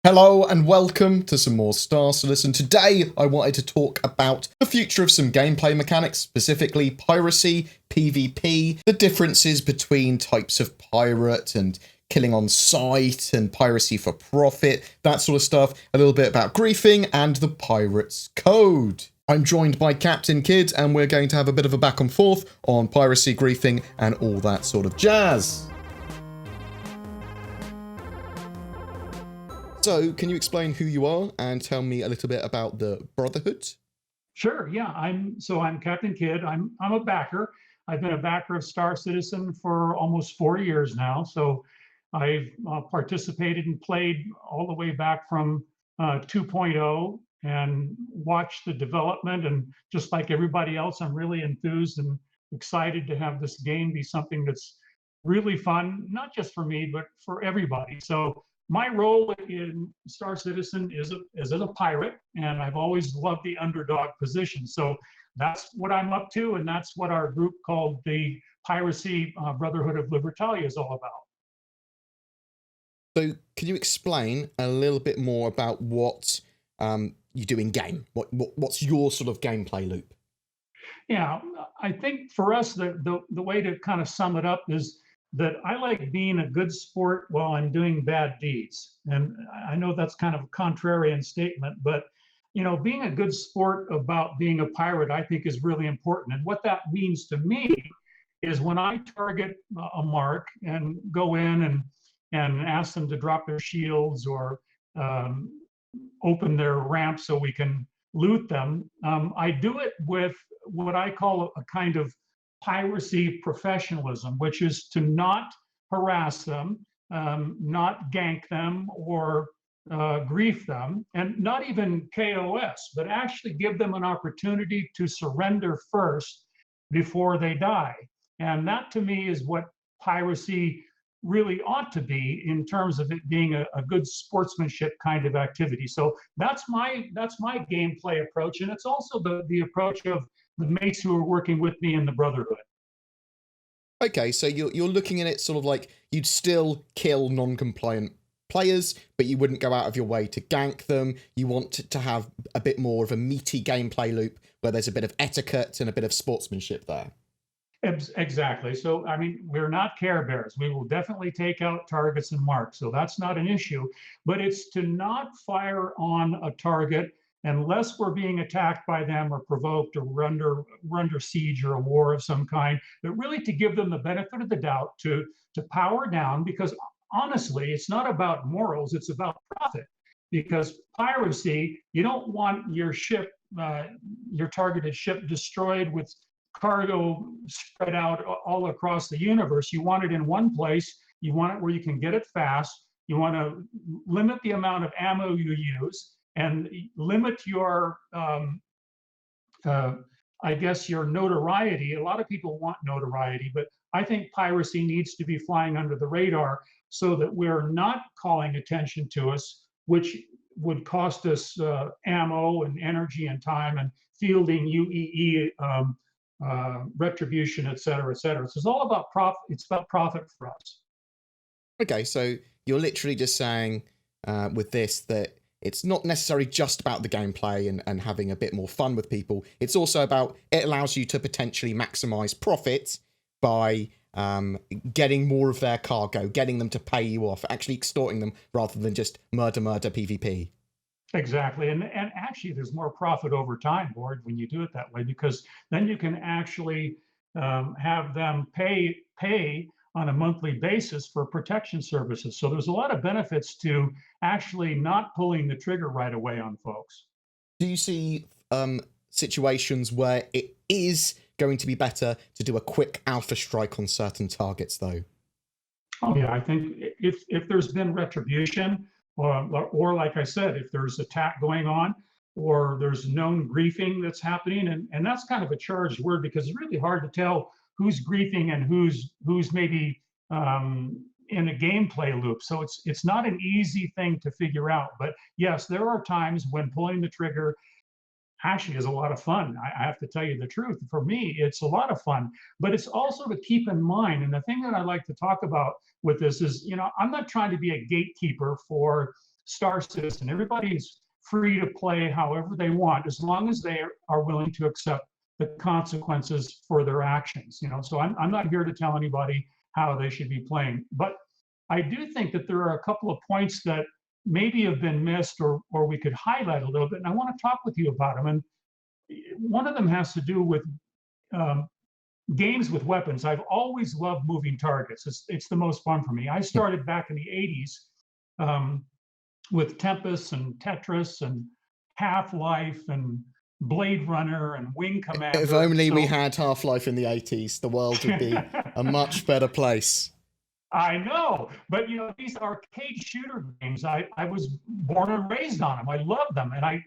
Hello and welcome to some more Star Citizen. Today I wanted to talk about the future of some gameplay mechanics, specifically piracy, PvP, the differences between types of pirate and killing on sight and piracy for profit, that sort of stuff, a little bit about griefing and the pirate's code. I'm joined by Captain Kidd and we're going to have a bit of a back and forth on piracy, griefing and all that sort of jazz. So, can you explain who you are and tell me a little bit about the Brotherhood? Sure. Yeah. I'm Captain Kidd. I'm a backer. I've been a backer of Star Citizen for almost 4 years now. So I've participated and played all the way back from 2.0 and watched the development. And just like everybody else, I'm really enthused and excited to have this game be something that's really fun, not just for me, but for everybody. So my role in Star Citizen is as a pirate, and I've always loved the underdog position. So that's what I'm up to, and that's what our group called the Piracy Brotherhood of Libertalia is all about. So, can you explain a little bit more about what you do in game? What's your sort of gameplay loop? Yeah, I think for us, the way to kind of sum it up is that I like being a good sport while I'm doing bad deeds. And I know that's kind of a contrarian statement, but being a good sport about being a pirate, I think is really important. And what that means to me is when I target a mark and go in and ask them to drop their shields or um, open their ramp so we can loot them. I do it with what I call a kind of piracy professionalism, which is to not harass them, not gank them or grief them, and not even KOS, but actually give them an opportunity to surrender first before they die. And that to me is what piracy really ought to be in terms of it being a good sportsmanship kind of activity. So that's my gameplay approach, and it's also the approach of the mates who are working with me in the Brotherhood. Okay, so you're looking at it sort of like you'd still kill non-compliant players, but you wouldn't go out of your way to gank them. You want to have a bit more of a meaty gameplay loop where there's a bit of etiquette and a bit of sportsmanship there. Exactly. So, I mean, we're not Care Bears. We will definitely take out targets and marks. So that's not an issue. But it's to not fire on a target unless we're being attacked by them or provoked or we're under siege or a war of some kind, but really to give them the benefit of the doubt to power down, because honestly, it's not about morals, it's about profit. Because piracy, you don't want your ship, your targeted ship destroyed with cargo spread out all across the universe. You want it in one place. You want it where you can get it fast. You want to limit the amount of ammo you use and limit your, I guess, your notoriety. A lot of people want notoriety, but I think piracy needs to be flying under the radar so that we're not calling attention to us, which would cost us ammo and energy and time and fielding UEE retribution, et cetera, et cetera. So it's all about profit. It's about profit for us. Okay, so you're literally just saying with this that it's not necessarily just about the gameplay and having a bit more fun with people. It's also about it allows you to potentially maximize profit by getting more of their cargo, getting them to pay you off, actually extorting them rather than just murder PvP. Exactly. And actually, there's more profit over time, Board, when you do it that way, because then you can actually have them pay on a monthly basis for protection services. So there's a lot of benefits to actually not pulling the trigger right away on folks. Do you see situations where it is going to be better to do a quick alpha strike on certain targets, though? Oh yeah, I think if there's been retribution, or like I said, if there's attack going on, or there's known griefing that's happening, and that's kind of a charged word because it's really hard to tell who's griefing and who's maybe in a gameplay loop. So it's not an easy thing to figure out. But yes, there are times when pulling the trigger actually is a lot of fun. I have to tell you the truth. For me, it's a lot of fun, but it's also to keep in mind. And the thing that I like to talk about with this is, I'm not trying to be a gatekeeper for Star Citizen. Everybody's free to play however they want, as long as they are willing to accept the consequences for their actions. So I'm not here to tell anybody how they should be playing, but I do think that there are a couple of points that maybe have been missed, or we could highlight a little bit, and I want to talk with you about them. And one of them has to do with games with weapons. I've always loved moving targets. It's the most fun for me. I started back in the 80s with Tempest and Tetris and Half-Life and Blade Runner and Wing Commander. If only we had Half-Life in the 80s, the world would be a much better place. I know, but these arcade shooter games, I was born and raised on them. I love them, and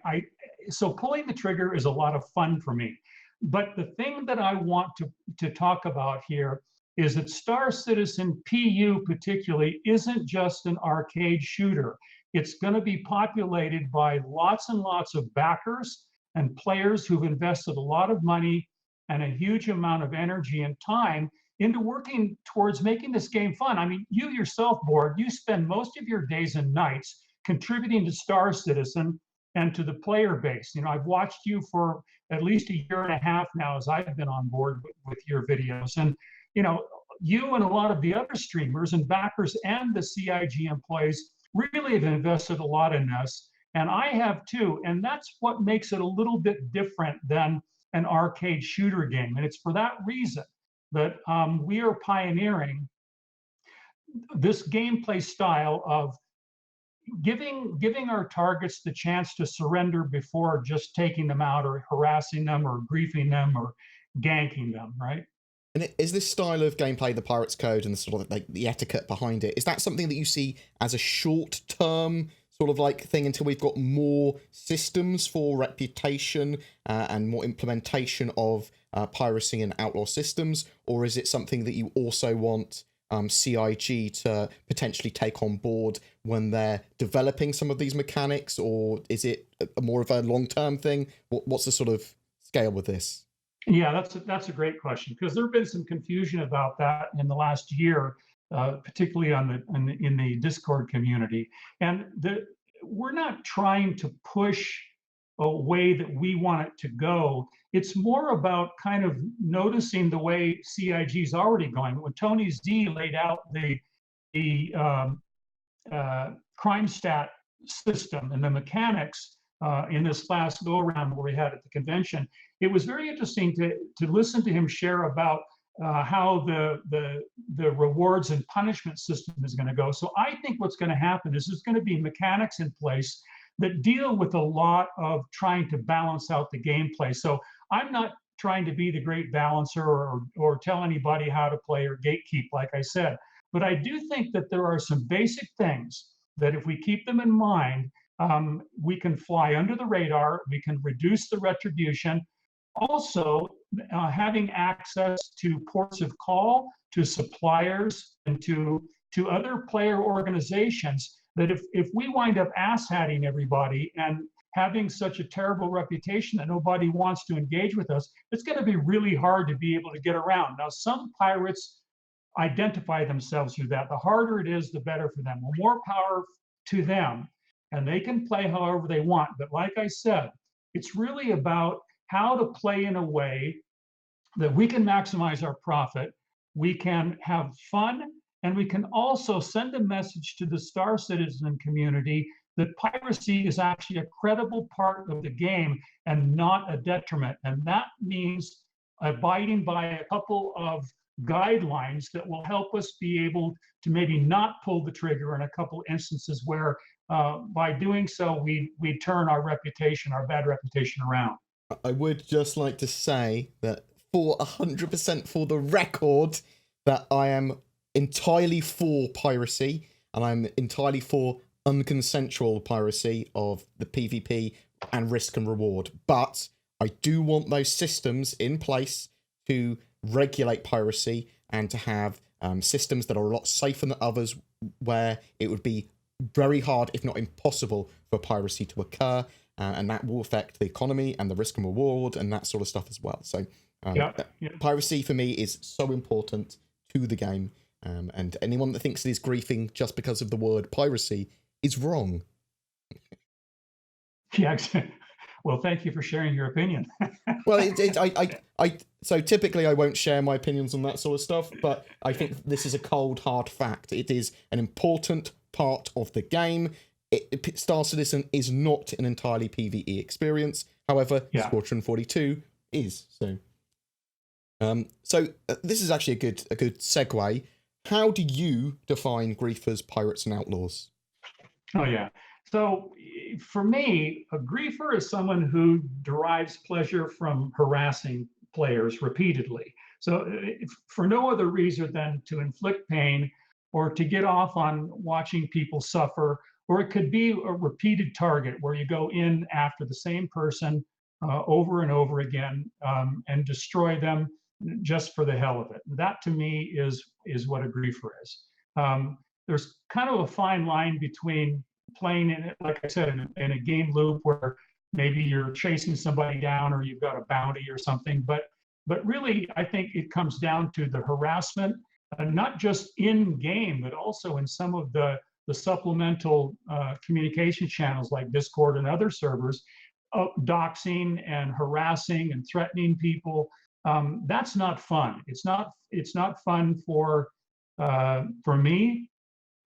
so pulling the trigger is a lot of fun for me. But the thing that I want to talk about here is that Star Citizen PU particularly isn't just an arcade shooter. It's going to be populated by lots and lots of backers and players who've invested a lot of money and a huge amount of energy and time into working towards making this game fun. I mean, you yourself, Board, you spend most of your days and nights contributing to Star Citizen and to the player base. I've watched you for at least a year and a half now as I've been on board with your videos. And, you and a lot of the other streamers and backers and the CIG employees really have invested a lot in this. And I have too. And that's what makes it a little bit different than an arcade shooter game. And it's for that reason that we are pioneering this gameplay style of giving our targets the chance to surrender before just taking them out or harassing them or griefing them or ganking them, right? And is this style of gameplay, the Pirates Code and the sort of like the etiquette behind it, is that something that you see as a short-term sort of like thing until we've got more systems for reputation and more implementation of piracy and outlaw systems? Or is it something that you also want CIG to potentially take on board when they're developing some of these mechanics? Or is it more of a long-term thing? What's the sort of scale with this? Yeah, that's a great question, because there have been some confusion about that in the last year, particularly in the Discord community. And we're not trying to push a way that we want it to go. It's more about kind of noticing the way CIG is already going. When Tony Z laid out the crime stat system and the mechanics in this last go around where we had at the convention, it was very interesting to listen to him share about how the rewards and punishment system is going to go. So I think what's going to happen is there's going to be mechanics in place that deal with a lot of trying to balance out the gameplay. So I'm not trying to be the great balancer or tell anybody how to play or gatekeep, like I said. But I do think that there are some basic things that if we keep them in mind, we can fly under the radar, we can reduce the retribution. Also, having access to ports of call, to suppliers, and to other player organizations, that if we wind up ass-hatting everybody and having such a terrible reputation that nobody wants to engage with us, it's going to be really hard to be able to get around. Now, some pirates identify themselves through that. The harder it is, the better for them. More power to them, and they can play however they want. But like I said, it's really about how to play in a way that we can maximize our profit, we can have fun, and we can also send a message to the Star Citizen community that piracy is actually a credible part of the game and not a detriment. And that means abiding by a couple of guidelines that will help us be able to maybe not pull the trigger in a couple instances where by doing so, we turn our reputation, our bad reputation around. I would just like to say that for 100% for the record, that I am entirely for piracy, and I'm entirely for unconsensual piracy of the PvP and risk and reward. But I do want those systems in place to regulate piracy and to have systems that are a lot safer than others, where it would be very hard, if not impossible, for piracy to occur. And that will affect the economy and the risk and reward and that sort of stuff as well. So piracy for me is so important to the game. And anyone that thinks it is griefing just because of the word piracy is wrong. Yeah. Well, thank you for sharing your opinion. Well, so typically I won't share my opinions on that sort of stuff, but I think this is a cold, hard fact. It is an important part of the game. Star Citizen is not an entirely PvE experience. However, Yeah. Squadron 42 is. So this is actually a good segue. How do you define griefers, pirates, and outlaws? Oh, yeah. So for me, a griefer is someone who derives pleasure from harassing players repeatedly. So for no other reason than to inflict pain or to get off on watching people suffer, or it could be a repeated target where you go in after the same person over and over again and destroy them just for the hell of it. That to me is what a griefer is. There's kind of a fine line between playing in it, like I said, in a game loop where maybe you're chasing somebody down or you've got a bounty or something. But really, I think it comes down to the harassment, not just in game, but also in some of the supplemental communication channels like Discord and other servers, doxing and harassing and threatening people. That's not fun. It's not fun for me,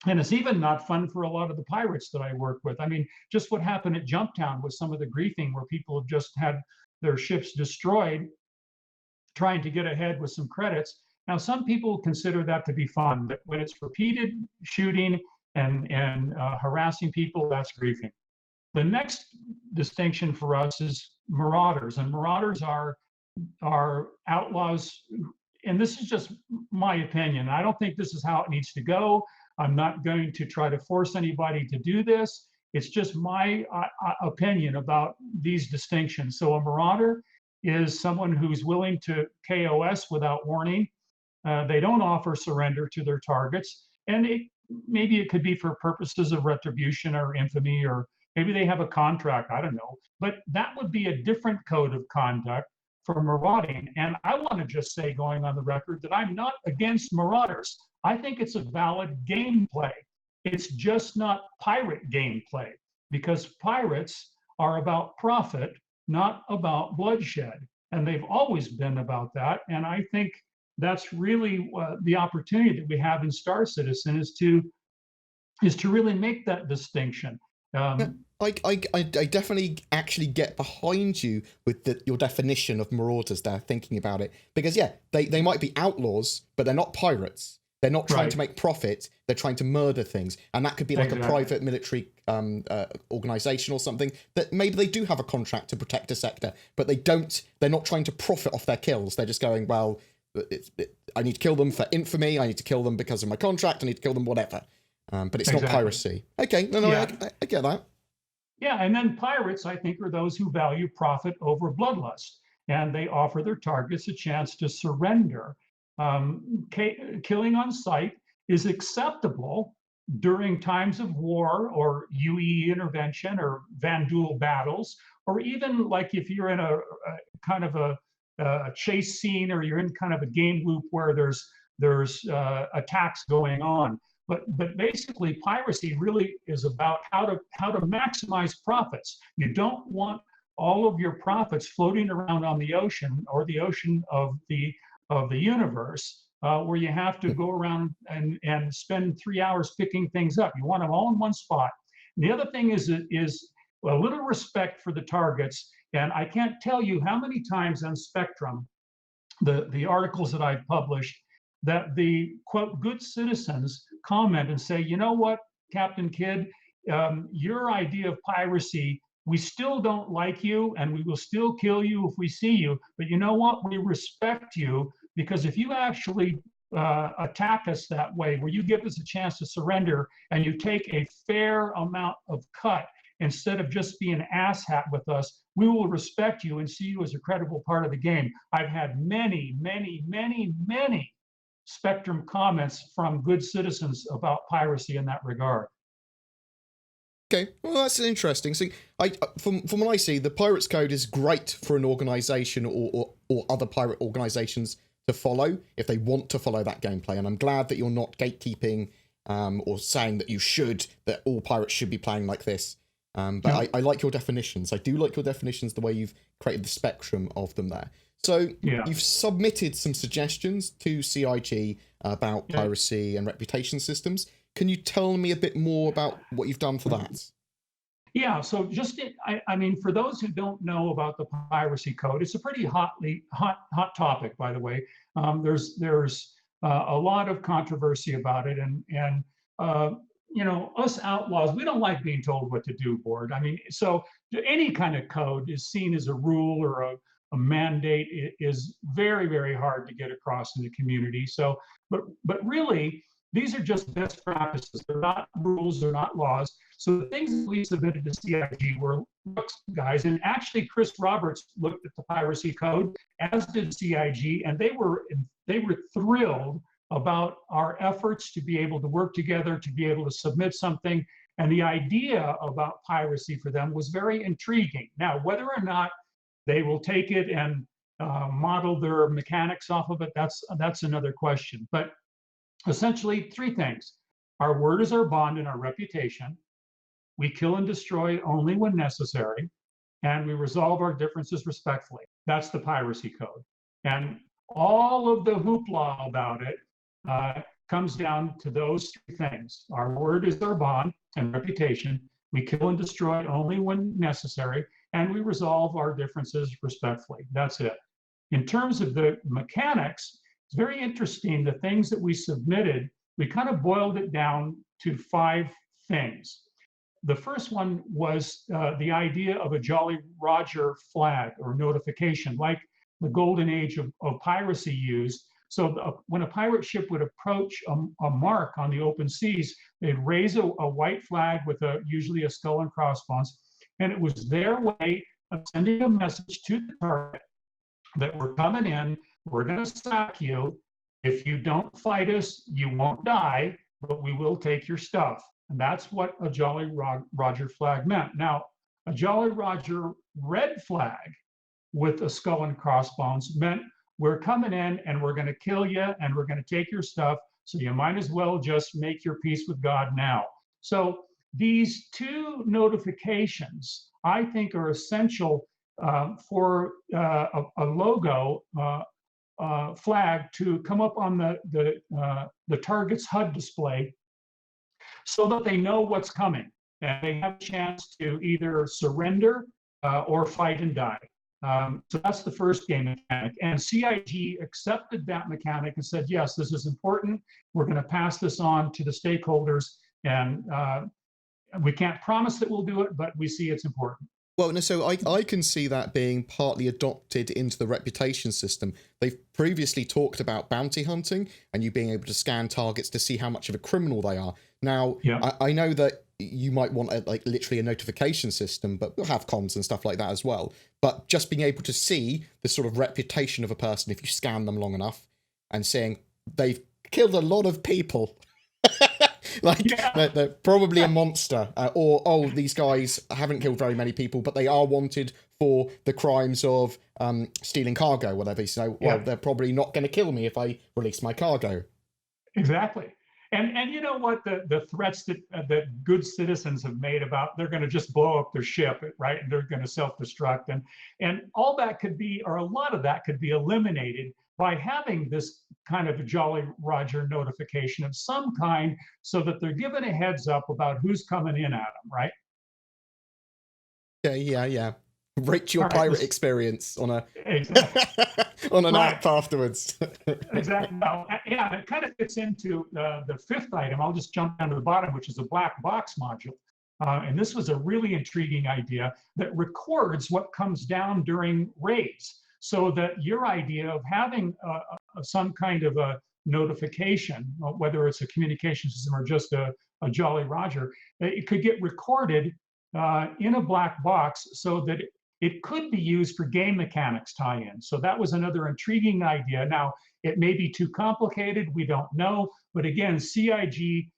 and it's even not fun for a lot of the pirates that I work with. I mean, just what happened at Jumptown with some of the griefing, where people have just had their ships destroyed trying to get ahead with some credits. Now, some people consider that to be fun, but when it's repeated shooting and harassing people, that's griefing. The next distinction for us is marauders, and marauders are outlaws. And this is just my opinion. I don't think this is how it needs to go. I'm not going to try to force anybody to do this. It's just my opinion about these distinctions. So a marauder is someone who's willing to KOS without warning. They don't offer surrender to their targets. And maybe it could be for purposes of retribution or infamy, or maybe they have a contract, I don't know. But that would be a different code of conduct for marauding. And I want to just say, going on the record, that I'm not against marauders. I think it's a valid gameplay. It's just not pirate gameplay, because pirates are about profit, not about bloodshed. And they've always been about that. And I think that's really the opportunity that we have in Star Citizen is to really make that distinction. I definitely actually get behind you with your definition of marauders there, thinking about it. Because, yeah, they might be outlaws, but they're not pirates. They're not trying to make profit. They're trying to murder things. And that could be like a private military organization or something that maybe they do have a contract to protect a sector, but they're not trying to profit off their kills. They're just going, well, I need to kill them for infamy. I need to kill them because of my contract. I need to kill them, whatever. But it's not piracy. Okay, no, I get that. Yeah, and then pirates, I think, are those who value profit over bloodlust, and they offer their targets a chance to surrender. Killing on sight is acceptable during times of war or UE intervention or Vandal battles, or even like if you're in a kind of a chase scene, or you're in kind of a game loop where there's attacks going on. But basically, piracy really is about how to maximize profits. You don't want all of your profits floating around on the ocean, or the ocean of the universe, where you have to go around and spend 3 hours picking things up. You want them all in one spot. And the other thing is a little respect for the targets. And I can't tell you how many times on Spectrum, the articles that I've published, that the quote good citizens comment and say, you know what, Captain Kidd, your idea of piracy, we still don't like you, and we will still kill you if we see you. But you know what? We respect you, because if you actually attack us that way, where you give us a chance to surrender and you take a fair amount of cut instead of just being an asshat with us, we will respect you and see you as a credible part of the game. I've had many, many, many, many Spectrum comments from good citizens about piracy in that regard. Okay, well, that's interesting. So, from what I see, the Pirates Code is great for an organization or other pirate organizations to follow if they want to follow that gameplay. And I'm glad that you're not gatekeeping or saying that that all pirates should be playing like this. But I like your definitions. I do like your definitions, the way you've created the spectrum of them there. So Yeah. you've submitted some suggestions to CIG about piracy and reputation systems. Can you tell me a bit more about what you've done for that? Yeah, so I mean, for those who don't know about the piracy code, it's a pretty hot topic, by the way. There's a lot of controversy about it, and you know, us outlaws, we don't like being told what to do, Board. I mean, so any kind of code is seen as a rule or a mandate. It is very, very hard to get across in the community. So, but really, these are just best practices. They're not rules, they're not laws. So the things that we submitted to CIG were looks, guys, and actually Chris Roberts looked at the piracy code, as did CIG, and they were thrilled about our efforts to be able to work together, to be able to submit something. And the idea about piracy for them was very intriguing. Now, whether or not they will take it and model their mechanics off of it, that's another question. But essentially, three things. Our word is our bond and our reputation. We kill and destroy only when necessary, and we resolve our differences respectfully. That's the piracy code. And all of the hoopla about it comes down to those three things. Our word is our bond and reputation. We kill and destroy only when necessary, and we resolve our differences respectfully. That's it. In terms of the mechanics, it's very interesting. The things that we submitted, we kind of boiled it down to 5 things. The first one was the idea of a Jolly Roger flag or notification, like the golden age of piracy used. So when a pirate ship would approach a mark on the open seas, they'd raise a white flag with usually a skull and crossbones, and it was their way of sending a message to the target that we're coming in, we're going to sack you. If you don't fight us, you won't die, but we will take your stuff. And that's what a Jolly Roger flag meant. Now, a Jolly Roger red flag with a skull and crossbones meant we're coming in and we're going to kill you and we're going to take your stuff. So you might as well just make your peace with God now. So these 2 notifications, I think, are essential for a logo flag to come up on the target's HUD display, so that they know what's coming and they have a chance to either surrender or fight and die. So that's the first game mechanic. And CIG accepted that mechanic and said, yes, this is important. We're going to pass this on to the stakeholders. And we can't promise that we'll do it, but we see it's important. Well, no, so I can see that being partly adopted into the reputation system. They've previously talked about bounty hunting and you being able to scan targets to see how much of a criminal they are. Now, I know that you might want literally a notification system, but we'll have comms and stuff like that as well. But just being able to see the sort of reputation of a person if you scan them long enough and saying they've killed a lot of people. They're probably a monster, or oh, these guys haven't killed very many people, but they are wanted for the crimes of stealing cargo, whatever. So, well, they're probably not going to kill me if I release my cargo. Exactly. And you know what, the threats that good citizens have made about they're going to just blow up their ship, right? And they're going to self-destruct, and all that could be, or a lot of that could be eliminated by having this kind of a Jolly Roger notification of some kind, so that they're given a heads up about who's coming in at them, right? Yeah. Rate your pirate experience on a on an app afterwards. Exactly. Well, yeah, it kind of fits into the 5th item. I'll just jump down to the bottom, which is a black box module. And this was a really intriguing idea that records what comes down during raids, so that your idea of having some kind of a notification, whether it's a communication system or just a Jolly Roger, it could get recorded in a black box so that it could be used for game mechanics tie-in. So that was another intriguing idea. Now, it may be too complicated, we don't know, but again, CIG,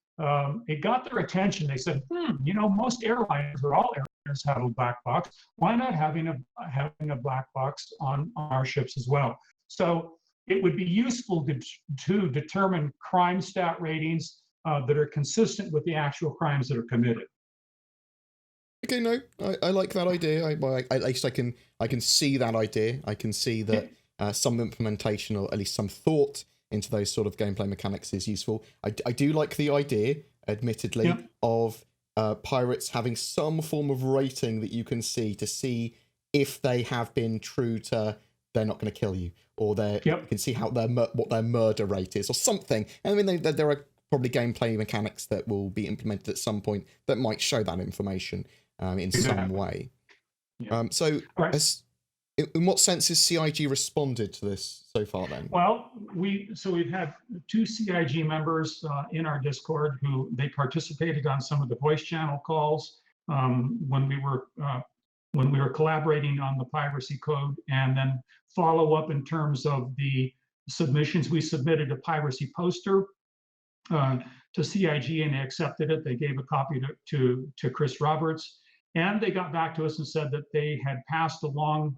it got their attention. They said, you know, most airlines, or all airlines, have a black box. Why not having a black box on our ships as well? So it would be useful to determine crime stat ratings that are consistent with the actual crimes that are committed. Okay, no, I like that idea. At least I can see that idea. I can see that some implementation, or at least some thought into those sort of gameplay mechanics is useful. I do like the idea, admittedly, Yep. of pirates having some form of rating that you can see to see if they have been true to they're not going to kill you, or you can see how what their murder rate is, or something. I mean, there are probably gameplay mechanics that will be implemented at some point that might show that information in some way. Yeah. So, Right. in what sense has CIG responded to this so far then? Well, we've had 2 CIG members in our Discord who they participated on some of the voice channel calls when we were collaborating on the piracy code, and then follow up in terms of the submissions. We submitted a piracy poster to CIG, and they accepted it. They gave a copy to Chris Roberts, and they got back to us and said that they had passed along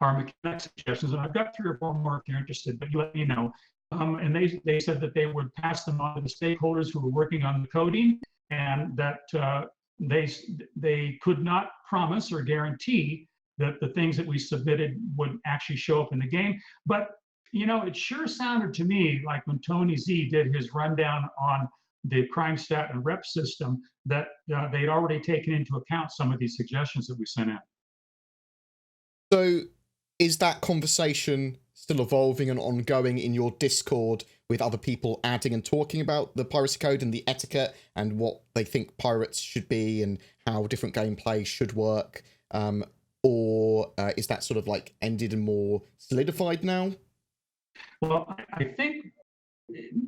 our mechanic suggestions. And I've got 3 or 4 more if you're interested, but you let me know. And they said that they would pass them on to the stakeholders who were working on the coding, and that they could not promise or guarantee that the things that we submitted would actually show up in the game. But it sure sounded to me like when Tony Z did his rundown on the crime stat and rep system that they'd already taken into account some of these suggestions that we sent in. So is that conversation still evolving and ongoing in your Discord with other people adding and talking about the piracy code and the etiquette and what they think pirates should be and how different gameplay should work? Or is that sort of like ended and more solidified now? Well, I think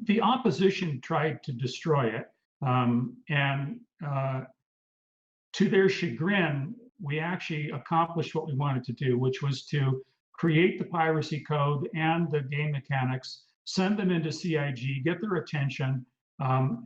the opposition tried to destroy it. And to their chagrin, we actually accomplished what we wanted to do, which was to create the piracy code and the game mechanics, send them into CIG, get their attention,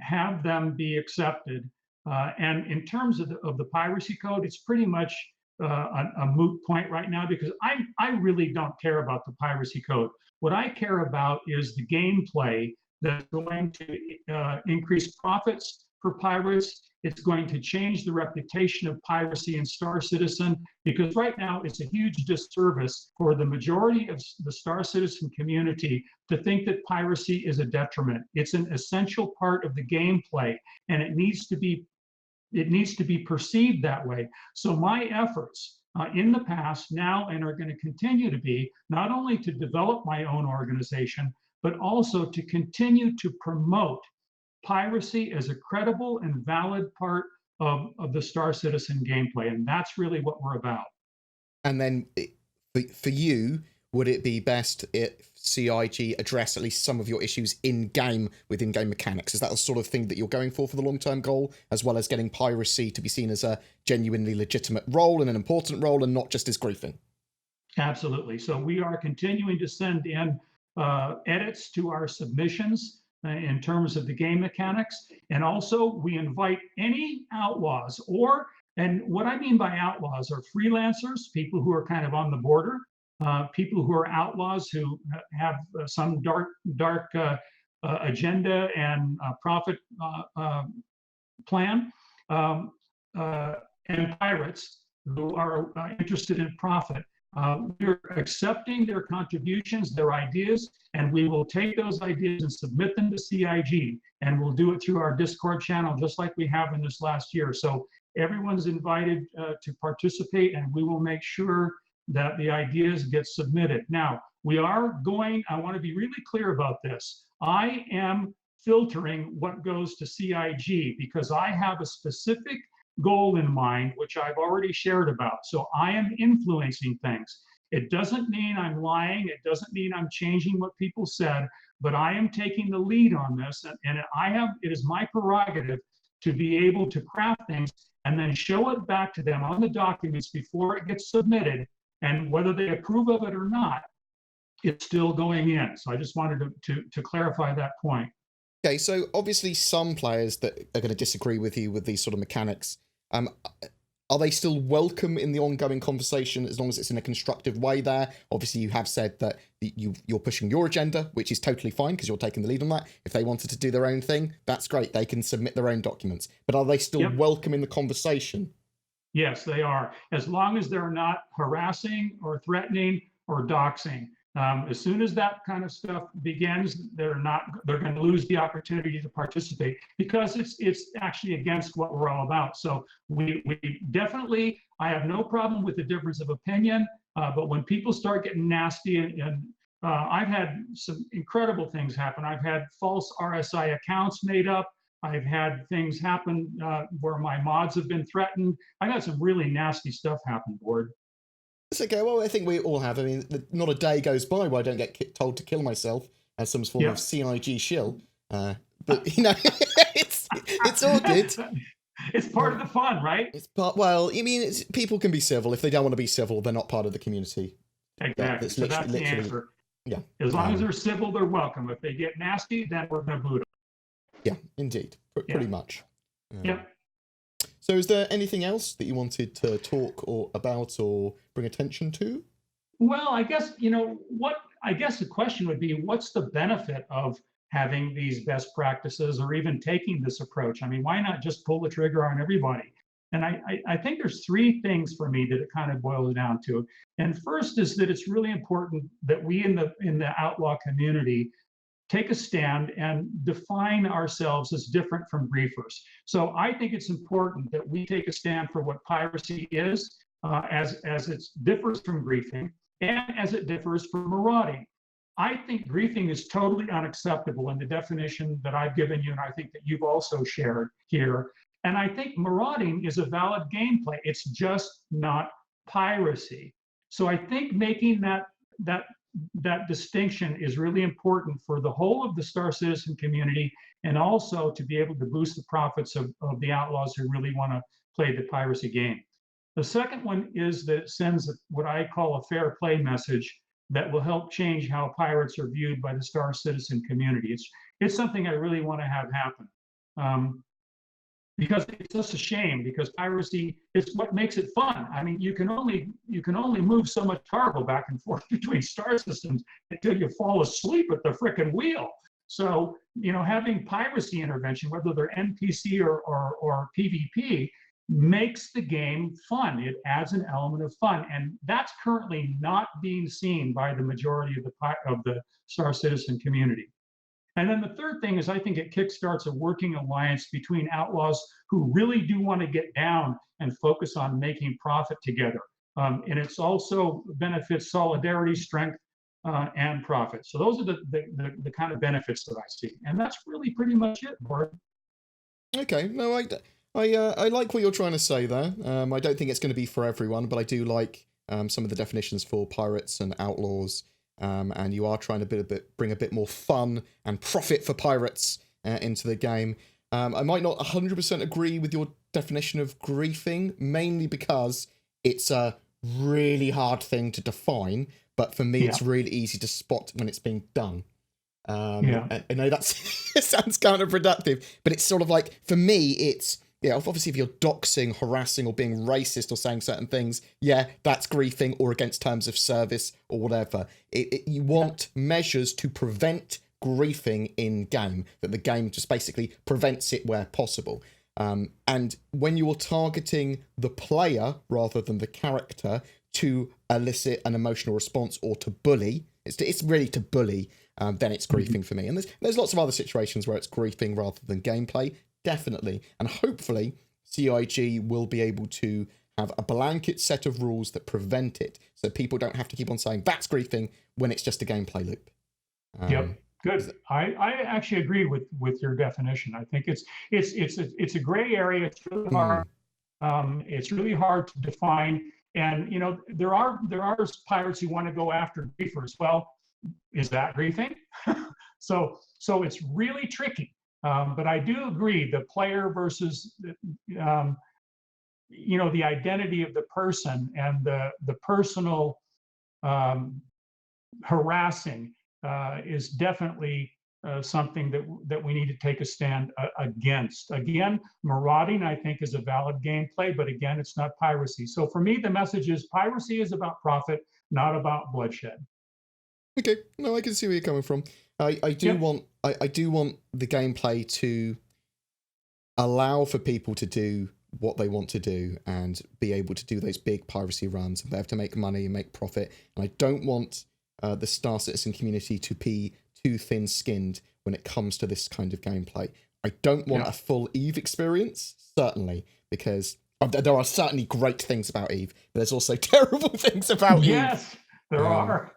have them be accepted. And in terms of the piracy code, it's pretty much a moot point right now, because I really don't care about the piracy code. What I care about is the gameplay that's going to increase profits for pirates. It's going to change the reputation of piracy in Star Citizen, because right now it's a huge disservice for the majority of the Star Citizen community to think that piracy is a detriment. It's an essential part of the gameplay, and it needs to be perceived that way. So my efforts in the past, now, and are going to continue to be not only to develop my own organization, but also to continue to promote piracy as a credible and valid part of the Star Citizen gameplay. And that's really what we're about. And then for you, would it be best if CIG address at least some of your issues in-game with in-game mechanics? Is that the sort of thing that you're going for the long-term goal, as well as getting piracy to be seen as a genuinely legitimate role and an important role and not just as griefing? Absolutely. So we are continuing to send in edits to our submissions in terms of the game mechanics. And also we invite any outlaws, and what I mean by outlaws are freelancers, people who are kind of on the border, people who are outlaws who have some dark agenda and profit plan, and pirates who are interested in profit. We're accepting their contributions, their ideas, and we will take those ideas and submit them to CIG, and we'll do it through our Discord channel, just like we have in this last year. So everyone's invited to participate, and we will make sure that the ideas get submitted. Now, I want to be really clear about this. I am filtering what goes to CIG because I have a specific goal in mind, which I've already shared about. So I am influencing things. It doesn't mean I'm lying. It doesn't mean I'm changing what people said, but I am taking the lead on this. And it is my prerogative to be able to craft things and then show it back to them on the documents before it gets submitted. And whether they approve of it or not, it's still going in. So I just wanted to clarify that point. Okay, so obviously some players that are going to disagree with you with these sort of mechanics, are they still welcome in the ongoing conversation as long as it's in a constructive way there? Obviously, you have said that you're pushing your agenda, which is totally fine because you're taking the lead on that. If they wanted to do their own thing, that's great. They can submit their own documents. But are they still welcome in the conversation? Yes, they are. As long as they're not harassing or threatening or doxing. As soon as that kind of stuff begins, they're going to lose the opportunity to participate because it's actually against what we're all about. So we definitely, I have no problem with the difference of opinion, but when people start getting nasty and I've had some incredible things happen. I've had false RSI accounts made up. I've had things happen where my mods have been threatened. I've had some really nasty stuff happen, Board. It's okay. Well, I think we all have. I mean, not a day goes by where I don't get told to kill myself as some form of CIG shill. But, you know, it's all good. It's part of the fun, right? It's part. Well, I mean, people can be civil. If they don't want to be civil, they're not part of the community. Exactly. So that's the answer. Yeah. As long as they're civil, they're welcome. If they get nasty, then we're going to boot them. Yeah, indeed. Pretty much. Yep. So is there anything else that you wanted to talk about or bring attention to? Well, I guess, I guess the question would be, what's the benefit of having these best practices or even taking this approach? I mean, why not just pull the trigger on everybody? And I think there's three things for me that it kind of boils down to. And first is that it's really important that we in the outlaw community take a stand and define ourselves as different from griefers. So I think it's important that we take a stand for what piracy is, as it differs from griefing and as it differs from marauding. I think griefing is totally unacceptable in the definition that I've given you, and I think that you've also shared here. And I think marauding is a valid gameplay. It's just not piracy. So I think making that distinction is really important for the whole of the Star Citizen community, and also to be able to boost the profits of the outlaws who really want to play the piracy game. The second one is that it sends what I call a fair play message that will help change how pirates are viewed by the Star Citizen community. It's something I really want to have happen. Because it's just a shame, because piracy is what makes it fun. I mean, you can only move so much cargo back and forth between star systems until you fall asleep at the frickin' wheel. So, having piracy intervention, whether they're NPC or PvP, makes the game fun. It adds an element of fun, and that's currently not being seen by the majority of the Star Citizen community. And then the third thing is, I think it kickstarts a working alliance between outlaws who really do want to get down and focus on making profit together. And it's also benefits solidarity, strength, and profit. So those are the kind of benefits that I see. And that's really pretty much it, Bart. Okay, no, I like what you're trying to say there. I don't think it's going to be for everyone, but I do like some of the definitions for pirates and outlaws. And you are trying to bring a bit more fun and profit for pirates into the game. I might not 100% agree with your definition of griefing, mainly because it's a really hard thing to define, but for me it's really easy to spot when it's being done. I know that sounds counterproductive, but it's sort of like, for me, it's, obviously if you're doxing, harassing, or being racist or saying certain things, that's griefing or against terms of service or whatever. You want measures to prevent griefing in game, that the game just basically prevents it where possible. And when you're targeting the player rather than the character to elicit an emotional response or to bully, it's really to bully, then it's griefing for me. And there's lots of other situations where it's griefing rather than gameplay. Definitely. And hopefully CIG will be able to have a blanket set of rules that prevent it, so people don't have to keep on saying that's griefing when it's just a gameplay loop. Good. I actually agree with your definition. I think it's a gray area. It's really hard. It's really hard to define. And there are pirates who want to go after griefers. Well, is that griefing? So it's really tricky. But I do agree, the player versus, the identity of the person and the personal harassing is definitely something that we need to take a stand against. Again, marauding, I think, is a valid gameplay, but again, it's not piracy. So for me, the message is piracy is about profit, not about bloodshed. Okay, no, I can see where you're coming from. I do want the gameplay to allow for people to do what they want to do and be able to do those big piracy runs, and they have to make money and make profit. And I don't want the Star Citizen community to be too thin-skinned when it comes to this kind of gameplay. I don't want a full EVE experience, certainly, because there are certainly great things about EVE, but there's also terrible things about EVE. Yes, there are.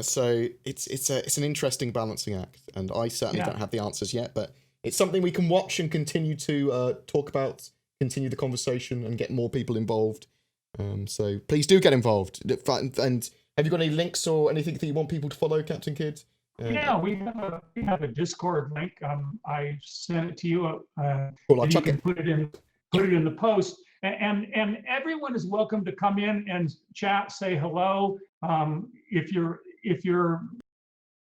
So it's an interesting balancing act, and I certainly don't have the answers yet, but it's something we can watch and continue to talk about, continue the conversation, and get more people involved. So please do get involved. And have you got any links or anything that you want people to follow, Captain Kidd? Yeah, we have a Discord link. I sent it to you. Cool, I'll and you chuck can it. put it in the post. And everyone is welcome to come in and chat, say hello. If you're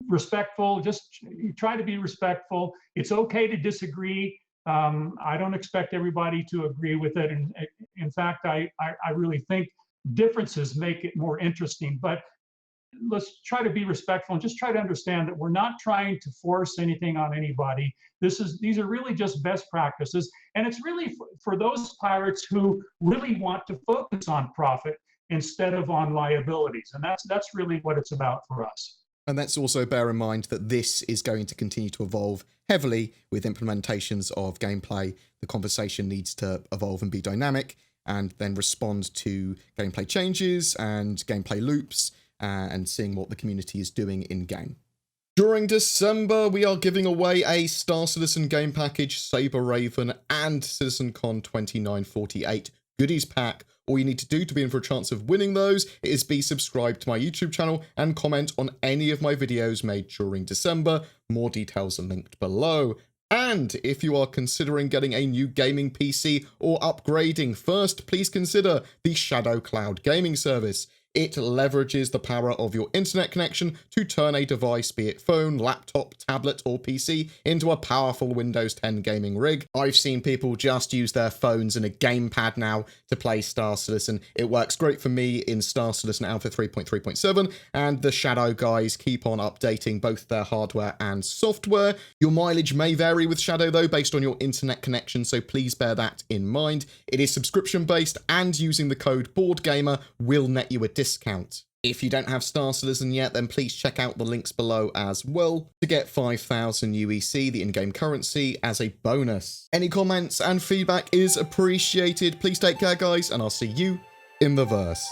respectful, just try to be respectful. It's okay to disagree. I don't expect everybody to agree with it. And in fact, I really think differences make it more interesting. But let's try to be respectful and just try to understand that we're not trying to force anything on anybody. These are really just best practices. And it's really for those pirates who really want to focus on profit instead of on liabilities. And that's really what it's about for us. And let's also bear in mind that this is going to continue to evolve heavily with implementations of gameplay. The conversation needs to evolve and be dynamic, and then respond to gameplay changes and gameplay loops, and seeing what the community is doing in-game. During December, we are giving away a Star Citizen game package, Saber Raven, and CitizenCon 2948 goodies pack. All you need to do to be in for a chance of winning those is be subscribed to my YouTube channel and comment on any of my videos made during December. More details are linked below. And if you are considering getting a new gaming PC or upgrading, first, please consider the Shadow Cloud gaming service. It leverages the power of your internet connection to turn a device, be it phone, laptop, tablet, or PC, into a powerful Windows 10 gaming rig. I've seen people just use their phones and a gamepad now to play Star Citizen. It works great for me in Star Citizen Alpha 3.3.7, and the Shadow guys keep on updating both their hardware and software. Your mileage may vary with Shadow though, based on your internet connection, so please bear that in mind. It is subscription based, and using the code BoredGamer will net you a discount. If you don't have Star Citizen yet, then please check out the links below as well to get 5,000 UEC, the in-game currency, as a bonus. Any comments and feedback is appreciated. Please take care, guys, and I'll see you in the verse.